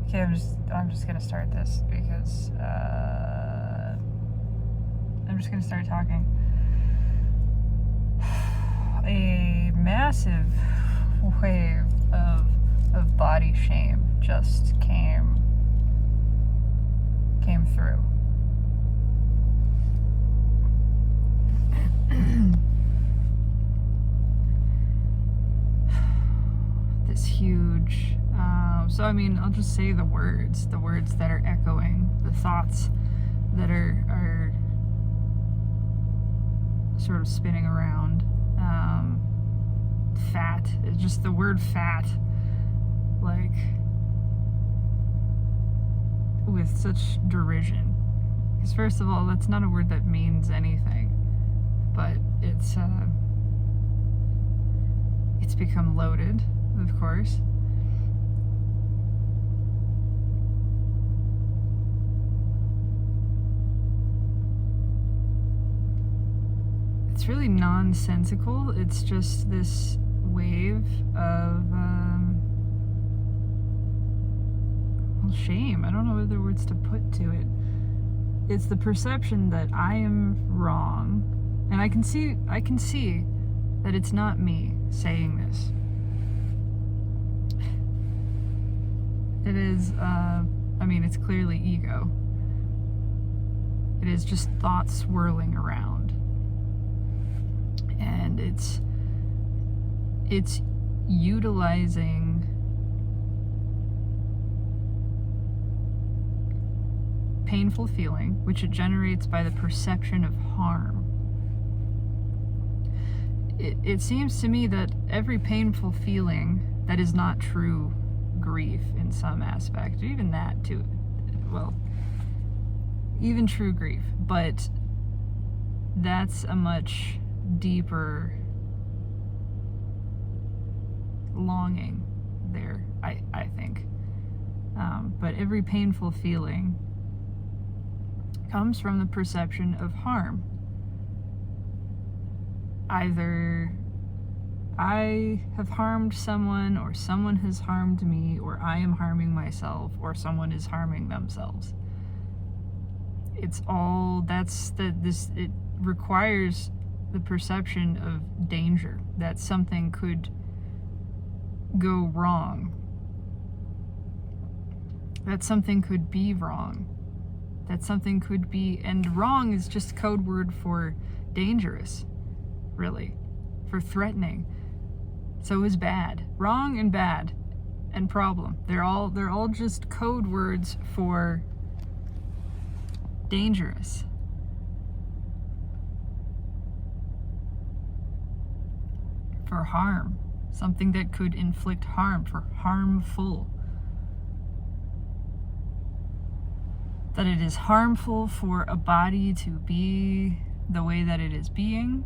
Okay, I'm just gonna start this because I'm just gonna start talking. A massive wave of body shame just came through. This huge, so I mean, I'll just say the words that are echoing, the thoughts that are sort of spinning around. Fat, just the word fat, like, with such derision. Because first of all, that's not a word that means anything, but it's become loaded, of course. It's really nonsensical. It's just this wave of shame. I don't know other words to put to it. It's the perception that I am wrong, and I can see that it's not me saying this. It is, I mean, it's clearly ego. It is just thoughts swirling around. And it's utilizing painful feeling, which it generates by the perception of harm. It seems to me that every painful feeling that is not true grief in some aspect, even that too, well, even true grief, but that's a much deeper longing there, I think. But every painful feeling comes from the perception of harm. Either I have harmed someone, or someone has harmed me, or I am harming myself, or someone is harming themselves. It's all, it requires the perception of danger, that something could go wrong, that something could be wrong, that something could be, and wrong is just code word for dangerous, really, for threatening. So is bad. Wrong and bad and problem. They're all just code words for dangerous. For harm. Something that could inflict harm, for harmful. That it is harmful for a body to be the way that it is being.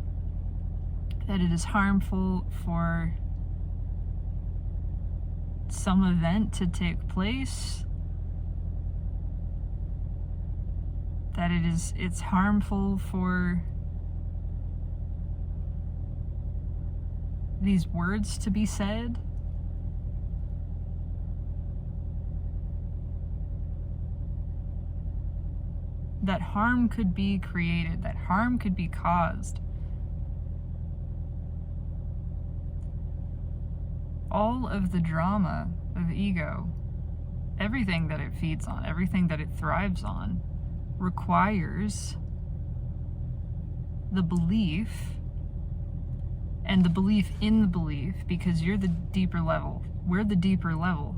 That it is harmful for some event to take place. That it's harmful for these words to be said. That harm could be created, that harm could be caused. All of the drama of ego, everything that it feeds on, everything that it thrives on, requires the belief, and the belief in the belief, because you're the deeper level, we're the deeper level.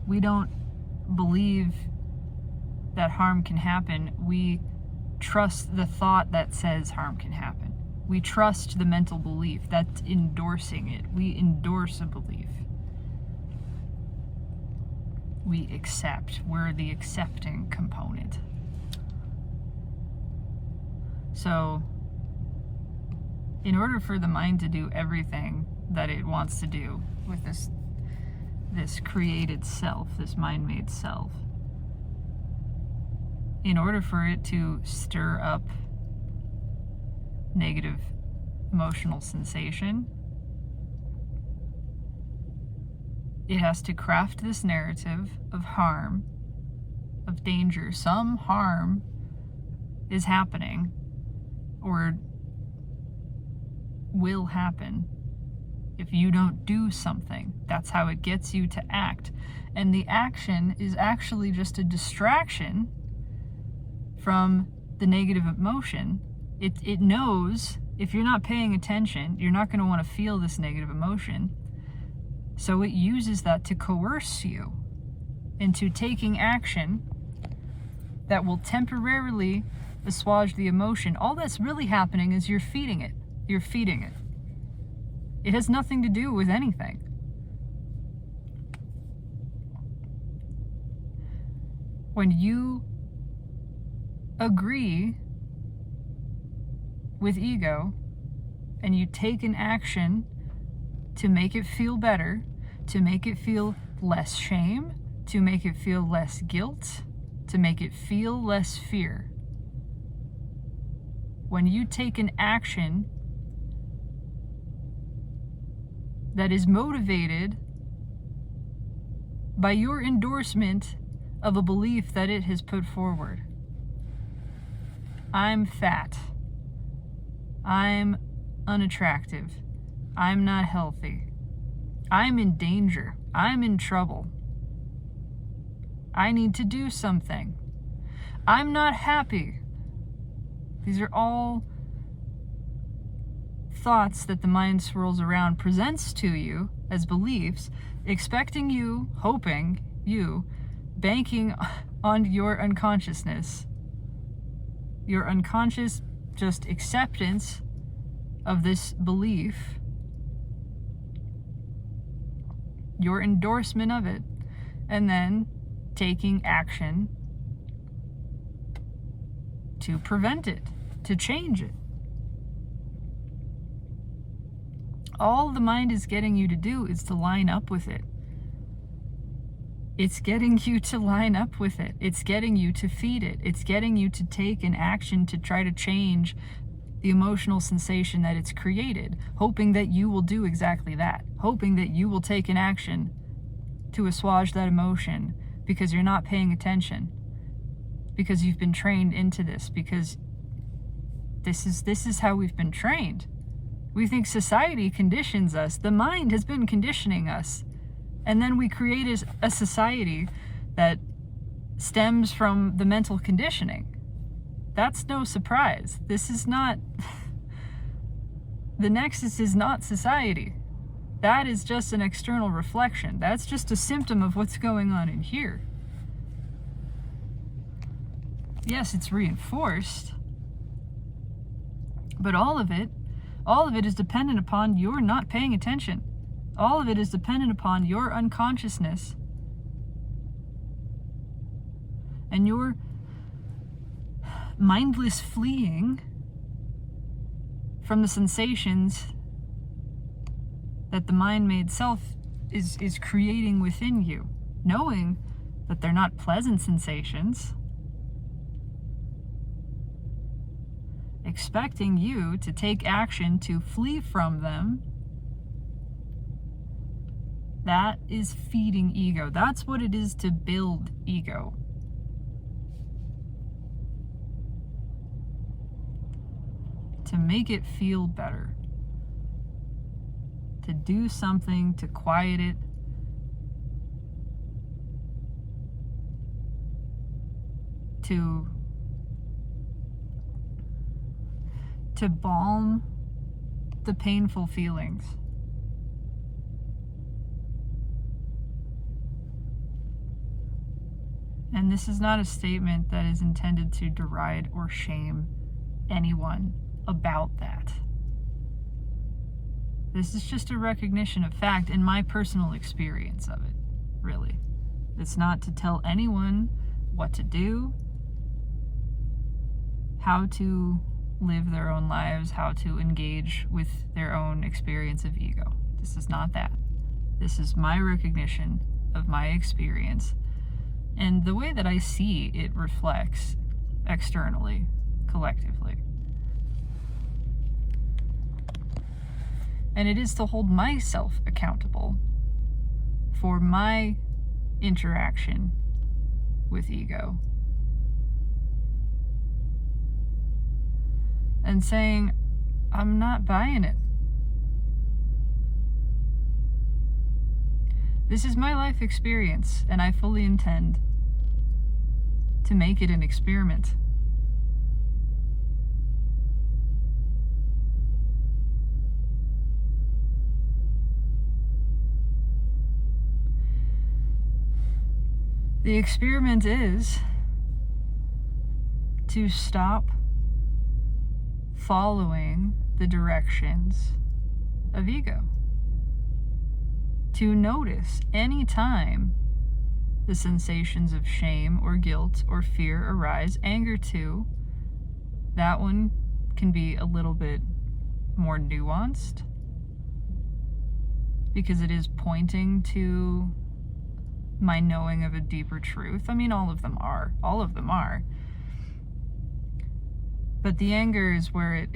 We don't believe that harm can happen. We trust the thought that says harm can happen. We trust the mental belief. That's endorsing it. We endorse a belief. We accept. We're the accepting component. So, in order for the mind to do everything that it wants to do with this created self, this mind-made self, in order for it to stir up negative emotional sensation, It has to craft this narrative of harm, of danger. Some harm is happening or will happen if you don't do something. That's how it gets you to act. And the action is actually just a distraction from the negative emotion. It knows if you're not paying attention, you're not going to want to feel this negative emotion. So it uses that to coerce you into taking action that will temporarily assuage the emotion. All that's really happening is you're feeding it. You're feeding it. It has nothing to do with anything. When you agree with ego and you take an action to make it feel better, to make it feel less shame, to make it feel less guilt, to make it feel less fear. When you take an action that is motivated by your endorsement of a belief that it has put forward. I'm fat. I'm unattractive. I'm not healthy. I'm in danger. I'm in trouble. I need to do something. I'm not happy. These are all thoughts that the mind swirls around, presents to you as beliefs, expecting you, hoping you, banking on your unconsciousness. Your unconscious just acceptance of this belief, your endorsement of it, and then taking action to prevent it, to change it. All the mind is getting you to do is to line up with it. It's getting you to line up with it. It's getting you to feed it. It's getting you to take an action to try to change the emotional sensation that it's created, hoping that you will do exactly that, hoping that you will take an action to assuage that emotion because you're not paying attention, because you've been trained into this, because this is how we've been trained. We think society conditions us. The mind has been conditioning us. And then we create a society that stems from the mental conditioning. That's no surprise. This is not... The nexus is not society. That is just an external reflection. That's just a symptom of what's going on in here. Yes, it's reinforced. But all of it is dependent upon your not paying attention. All of it is dependent upon your unconsciousness and your mindless fleeing from the sensations that the mind-made self is creating within you, knowing that they're not pleasant sensations, expecting you to take action to flee from them. That is feeding ego. That's what it is to build ego. To make it feel better. To do something to quiet it. To balm the painful feelings. And this is not a statement that is intended to deride or shame anyone about that. This is just a recognition of fact and my personal experience of it, really. It's not to tell anyone what to do, how to live their own lives, how to engage with their own experience of ego. This is not that. This is my recognition of my experience and the way that I see it reflects externally, collectively. And it is to hold myself accountable for my interaction with ego. And saying, I'm not buying it. This is my life experience, and I fully intend to make it an experiment. The experiment is to stop following the directions of ego. To notice any time the sensations of shame or guilt or fear arise, anger too, that one can be a little bit more nuanced because it is pointing to my knowing of a deeper truth. I mean, all of them are. But the anger is where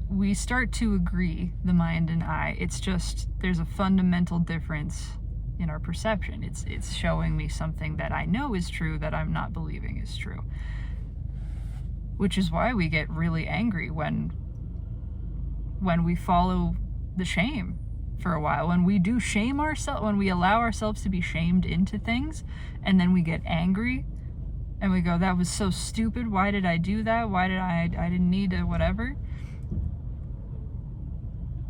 we start to agree, the mind and I. It's just, there's a fundamental difference in our perception. It's showing me something that I know is true that I'm not believing is true. Which is why we get really angry when we follow the shame for a while. When we do shame ourselves, when we allow ourselves to be shamed into things, and then we get angry and we go, that was so stupid, why did I do that? Why did I didn't need to whatever.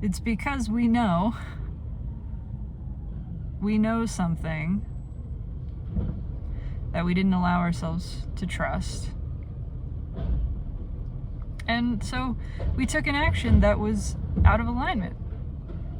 It's because we know something that we didn't allow ourselves to trust. And so we took an action that was out of alignment.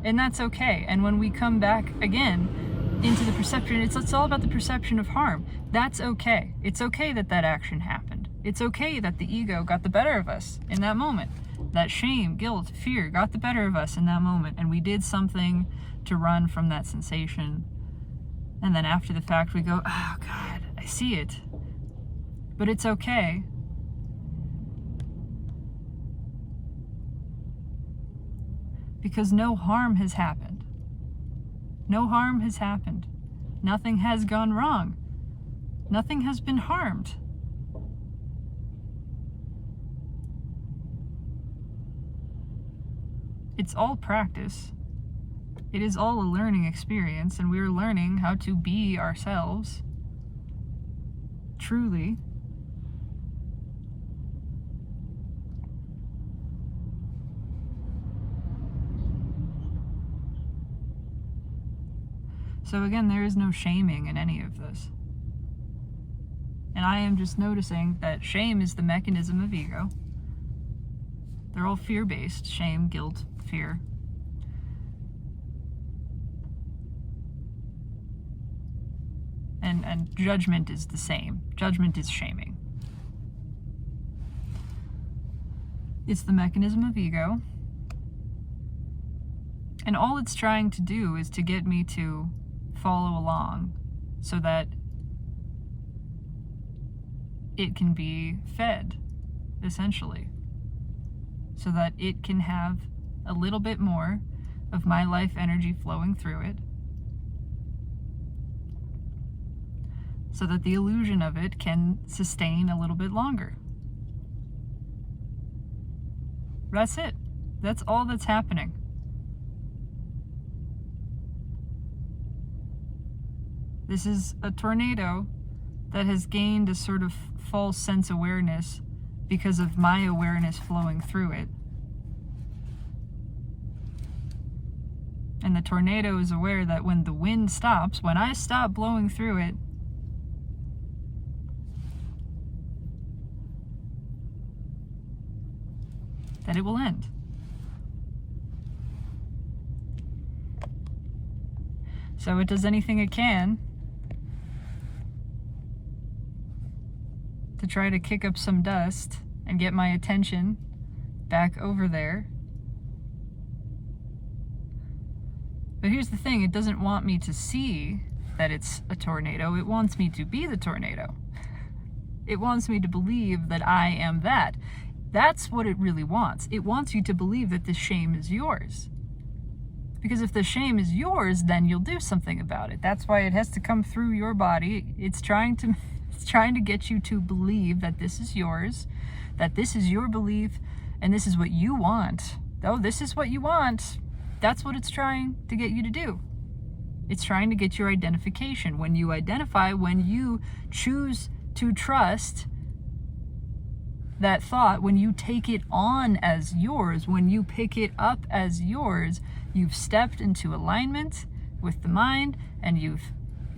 And that's okay. And when we come back again into the perception, it's all about the perception of harm. That's okay. It's okay that action happened. It's okay that the ego got the better of us in that moment. That shame, guilt, fear got the better of us in that moment. And we did something to run from that sensation. And then after the fact, we go, oh God, I see it. But it's okay. Because no harm has happened. No harm has happened. Nothing has gone wrong. Nothing has been harmed. It's all practice. It is all a learning experience, and we're learning how to be ourselves truly. So again, there is no shaming in any of this. And I am just noticing that shame is the mechanism of ego. They're all fear-based: shame, guilt, fear. And judgment is the same. Judgment is shaming. It's the mechanism of ego. And all it's trying to do is to get me to follow along so that it can be fed, essentially. So that it can have a little bit more of my life energy flowing through it. So that the illusion of it can sustain a little bit longer. That's it. That's all that's happening. This is a tornado that has gained a sort of false sense awareness because of my awareness flowing through it. And the tornado is aware that when the wind stops, when I stop blowing through it, that it will end. So it does anything it can to try to kick up some dust and get my attention back over there. But here's the thing, it doesn't want me to see that it's a tornado. It wants me to be the tornado. It wants me to believe that I am that. That's what it really wants. It wants you to believe that this shame is yours. Because if the shame is yours, then you'll do something about it. That's why it has to come through your body. It's trying to get you to believe that this is yours, that this is your belief, and this is what you want. Oh, this is what you want. That's what it's trying to get you to do. It's trying to get your identification. When you identify, when you choose to trust that thought, when you take it on as yours, when you pick it up as yours, you've stepped into alignment with the mind, and you've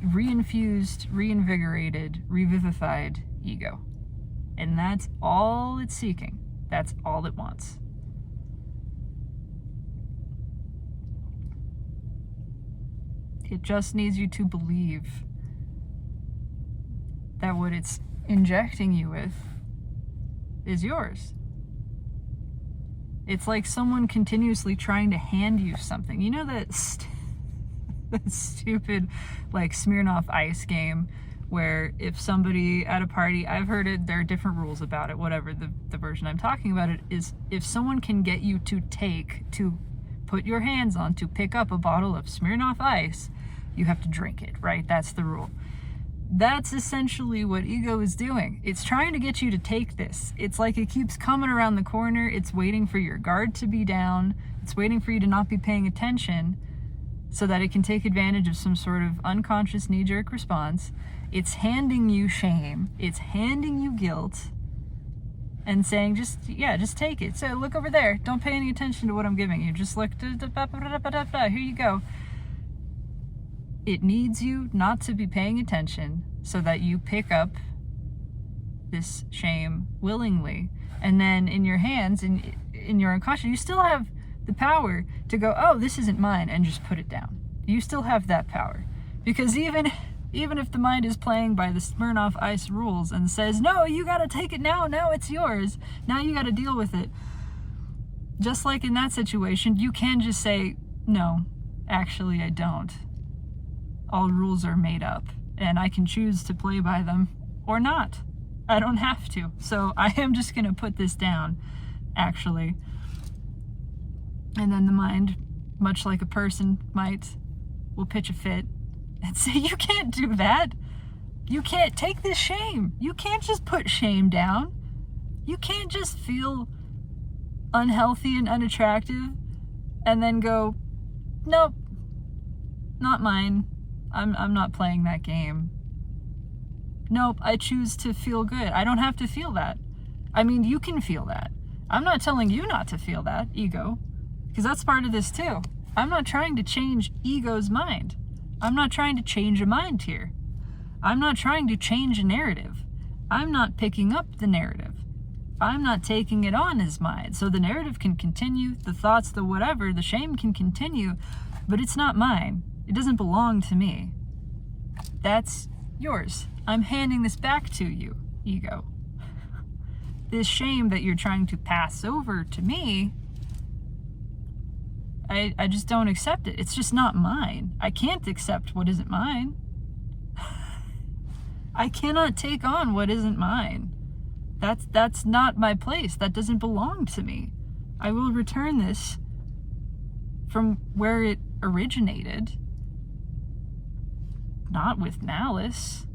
reinfused, reinvigorated, revivified ego. And that's all it's seeking. That's all it wants. It just needs you to believe that what it's injecting you with is yours. It's like someone continuously trying to hand you something. You know that that stupid like Smirnoff Ice game where if somebody at a party, I've heard it, there are different rules about it, whatever the version I'm talking about it is, if someone can get you to put your hands on, to pick up a bottle of Smirnoff Ice, you have to drink it, right? That's the rule. That's essentially what ego is doing. It's trying to get you to take this. It's like it keeps coming around the corner. It's waiting for your guard to be down. It's waiting for you to not be paying attention so that it can take advantage of some sort of unconscious knee-jerk response. It's handing you shame. It's handing you guilt and saying, just take it. So look over there. Don't pay any attention to what I'm giving you. Just look, here you go. It needs you not to be paying attention so that you pick up this shame willingly. And then in your hands, in your unconscious, you still have the power to go, oh, this isn't mine, and just put it down. You still have that power. Because even if the mind is playing by the Smirnoff Ice rules and says, no, you gotta take it now it's yours, now you gotta deal with it. Just like in that situation, you can just say, no, actually I don't. All rules are made up, and I can choose to play by them or not. I don't have to. So I am just going to put this down, actually. And then the mind, much like a person might, will pitch a fit and say, you can't do that. You can't take this shame. You can't just put shame down. You can't just feel unhealthy and unattractive and then go, nope, not mine. I'm not playing that game. Nope, I choose to feel good. I don't have to feel that. I mean, you can feel that. I'm not telling you not to feel that, ego, because that's part of this too. I'm not trying to change ego's mind. I'm not trying to change a mind here. I'm not trying to change a narrative. I'm not picking up the narrative. I'm not taking it on as mine. So the narrative can continue, the thoughts, the whatever, the shame can continue, but it's not mine. It doesn't belong to me. That's yours. I'm handing this back to you, ego. This shame that you're trying to pass over to me, I just don't accept it. It's just not mine. I can't accept what isn't mine. I cannot take on what isn't mine. That's not my place. That doesn't belong to me. I will return this from where it originated. Not with malice,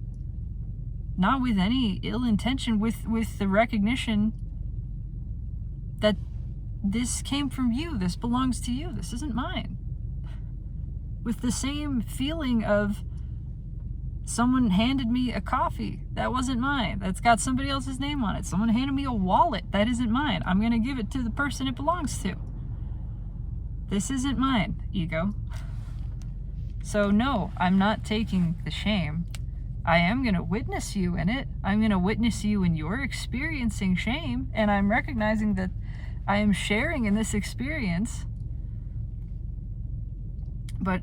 not with any ill intention, with the recognition that this came from you, this belongs to you, this isn't mine. With the same feeling of someone handed me a coffee, that wasn't mine, that's got somebody else's name on it. Someone handed me a wallet, that isn't mine. I'm going to give it to the person it belongs to. This isn't mine, ego. So no, I'm not taking the shame. I am going to witness you in it. I'm going to witness you in your experiencing shame, and I'm recognizing that I am sharing in this experience, but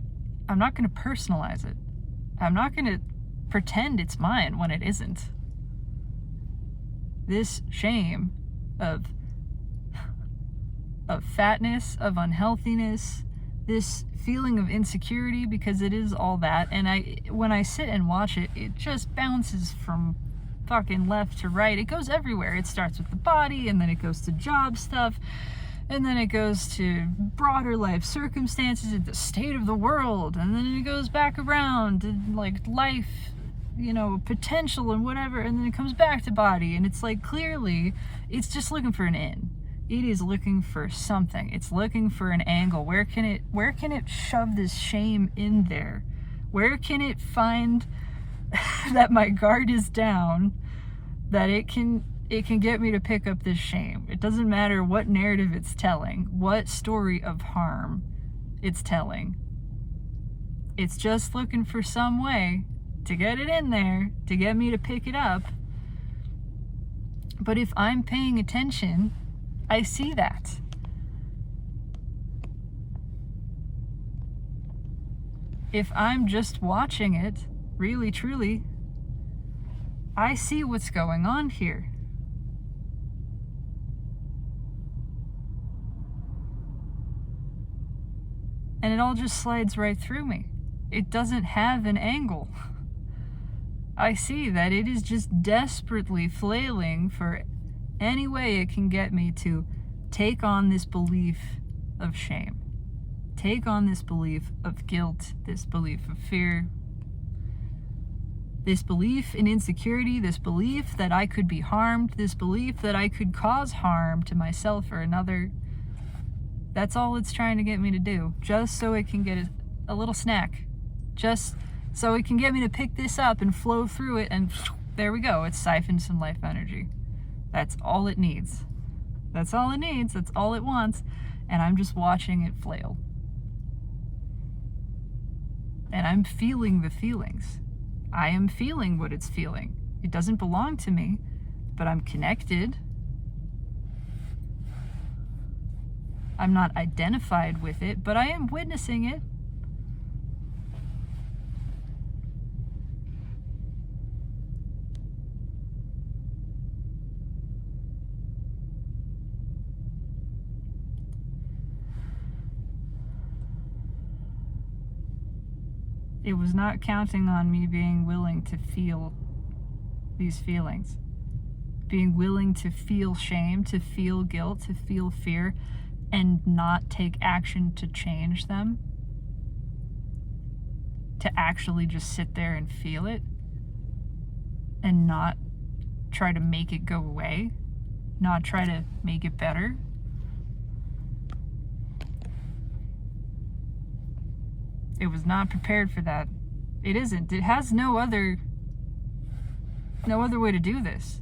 I'm not going to personalize it. I'm not going to pretend it's mine when it isn't. This shame of fatness, of unhealthiness, this feeling of insecurity, because it is all that, and when I sit and watch it, it just bounces from fucking left to right. It goes everywhere. It starts with the body, and then it goes to job stuff, and then it goes to broader life circumstances and the state of the world, and then it goes back around and like life, potential and whatever, and then it comes back to body, and it's like clearly it's just looking for an in. It is looking for something. It's looking for an angle. Where can it shove this shame in there? Where can it find that my guard is down, that it can get me to pick up this shame? It doesn't matter what narrative it's telling, what story of harm it's telling. It's just looking for some way to get it in there, to get me to pick it up. But if I'm paying attention, I see that. If I'm just watching it, really, truly, I see what's going on here. And it all just slides right through me. It doesn't have an angle. I see that it is just desperately flailing for any way it can get me to take on this belief of shame, take on this belief of guilt, this belief of fear, this belief in insecurity, this belief that I could be harmed, this belief that I could cause harm to myself or another. That's all it's trying to get me to do, just so it can get a little snack, just so it can get me to pick this up and flow through it, and there we go, it's siphoned some life energy. That's all it needs. That's all it needs. That's all it wants. And I'm just watching it flail. And I'm feeling the feelings. I am feeling what it's feeling. It doesn't belong to me, but I'm connected. I'm not identified with it, but I am witnessing it. It was not counting on me being willing to feel these feelings, being willing to feel shame, to feel guilt, to feel fear, and not take action to change them, to actually just sit there and feel it and not try to make it go away, not try to make it better. It was not prepared for that. It isn't. It has no other way to do this.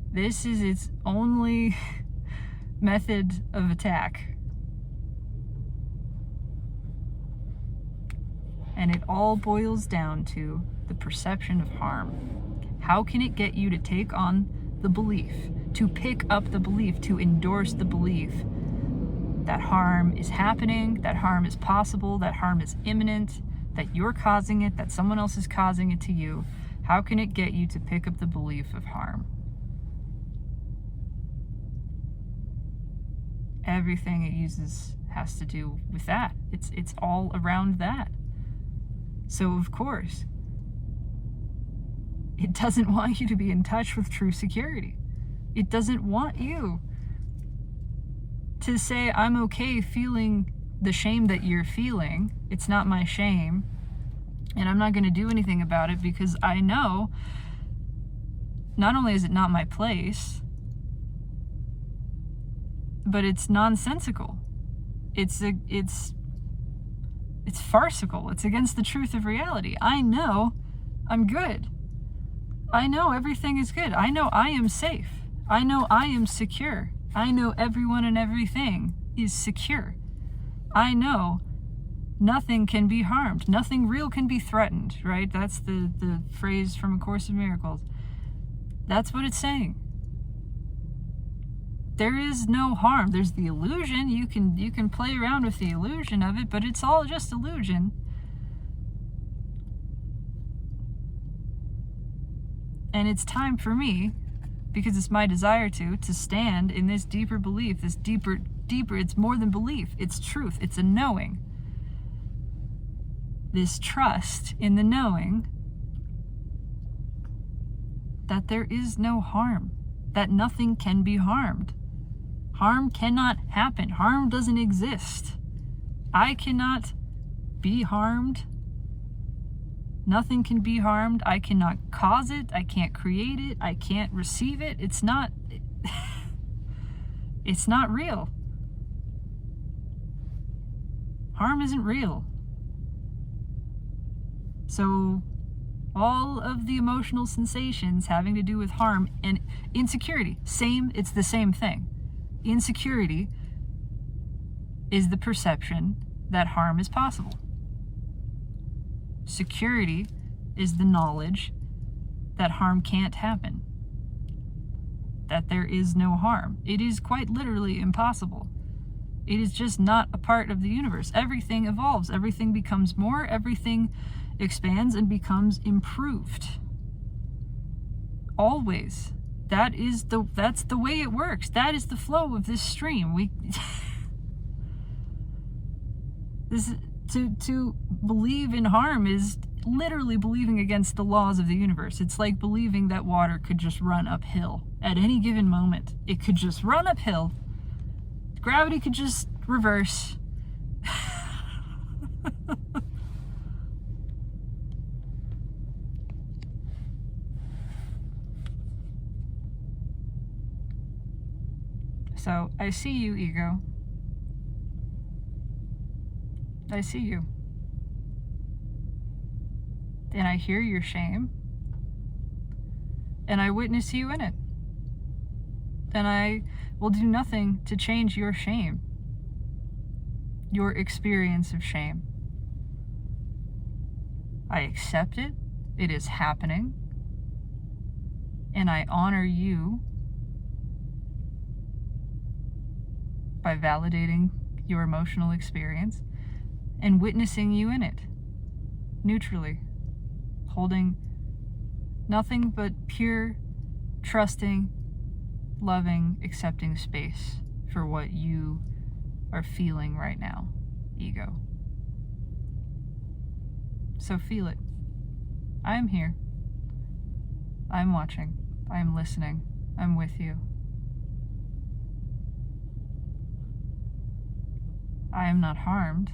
This is its only method of attack. And it all boils down to the perception of harm. How can it get you to take on the belief, to pick up the belief, to endorse the belief that harm is happening, that harm is possible, that harm is imminent, that you're causing it, that someone else is causing it to you? How can it get you to pick up the belief of harm? Everything it uses has to do with that. It's all around that. So of course, it doesn't want you to be in touch with true security. It doesn't want you to say, I'm okay feeling the shame that you're feeling. It's not my shame, and I'm not going to do anything about it because I know not only is it not my place, but it's nonsensical. It's farcical. It's against the truth of reality. I know I'm good. I know everything is good. I know I am safe. I know I am secure. I know everyone and everything is secure. I know nothing can be harmed. Nothing real can be threatened, right? That's the phrase from A Course in Miracles. That's what it's saying. There is no harm. There's the illusion. You can play around with the illusion of it, but it's all just illusion. And it's time for me, because it's my desire to stand in this deeper belief, this deeper, it's more than belief, it's truth, it's a knowing. This trust in the knowing that there is no harm, that nothing can be harmed. Harm cannot happen. Harm doesn't exist. I cannot be harmed. Nothing can be harmed. I cannot cause it. I can't create it. I can't receive it. It's not real. Harm isn't real. So all of the emotional sensations having to do with harm and insecurity, it's the same thing. Insecurity is the perception that harm is possible. Security is the knowledge that harm can't happen, that there is no harm. It is quite literally impossible. It is just not a part of the universe. Everything evolves, everything becomes more, everything expands and becomes improved. Always. That's the way it works. That is the flow of this stream. To believe in harm is literally believing against the laws of the universe. It's like believing that water could just run uphill at any given moment. It could just run uphill. Gravity could just reverse. So, I see you, ego. I see you. And I hear your shame. And I witness you in it. And I will do nothing to change your shame. Your experience of shame. I accept it. It is happening. And I honor you by validating your emotional experience and witnessing you in it, neutrally, holding nothing but pure, trusting, loving, accepting space for what you are feeling right now, ego. So feel it. I am here. I'm watching. I'm listening. I'm with you. I am not harmed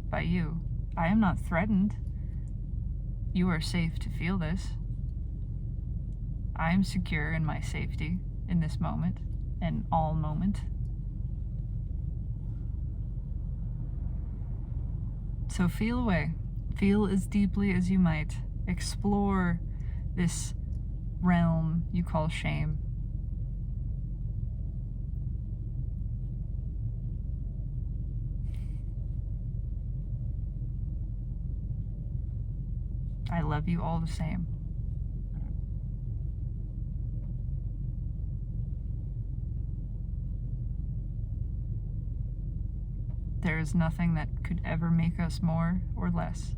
by you. I am not threatened. You are safe to feel this. I am secure in my safety in this moment and all moment. So feel away. Feel as deeply as you might. Explore this realm you call shame. I love you all the same. There is nothing that could ever make us more or less.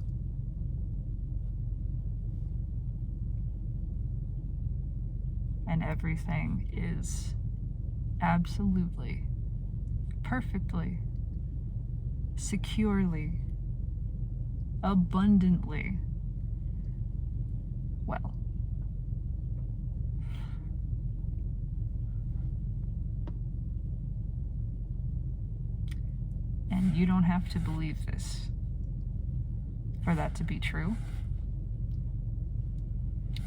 And everything is absolutely, perfectly, securely, abundantly well. And you don't have to believe this for that to be true,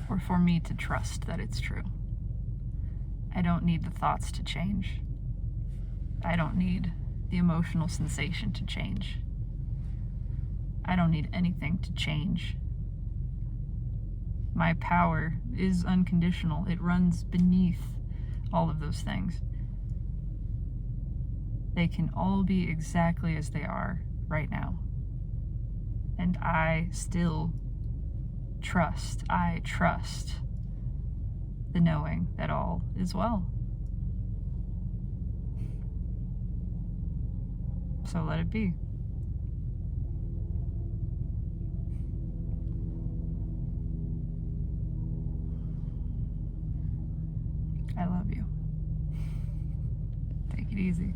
or for me to trust that it's true. I don't need the thoughts to change. I don't need the emotional sensation to change. I don't need anything to change. My power is unconditional. It runs beneath all of those things. They can all be exactly as they are right now. And I still trust. I trust the knowing that all is well. So let it be. I love you. Take it easy.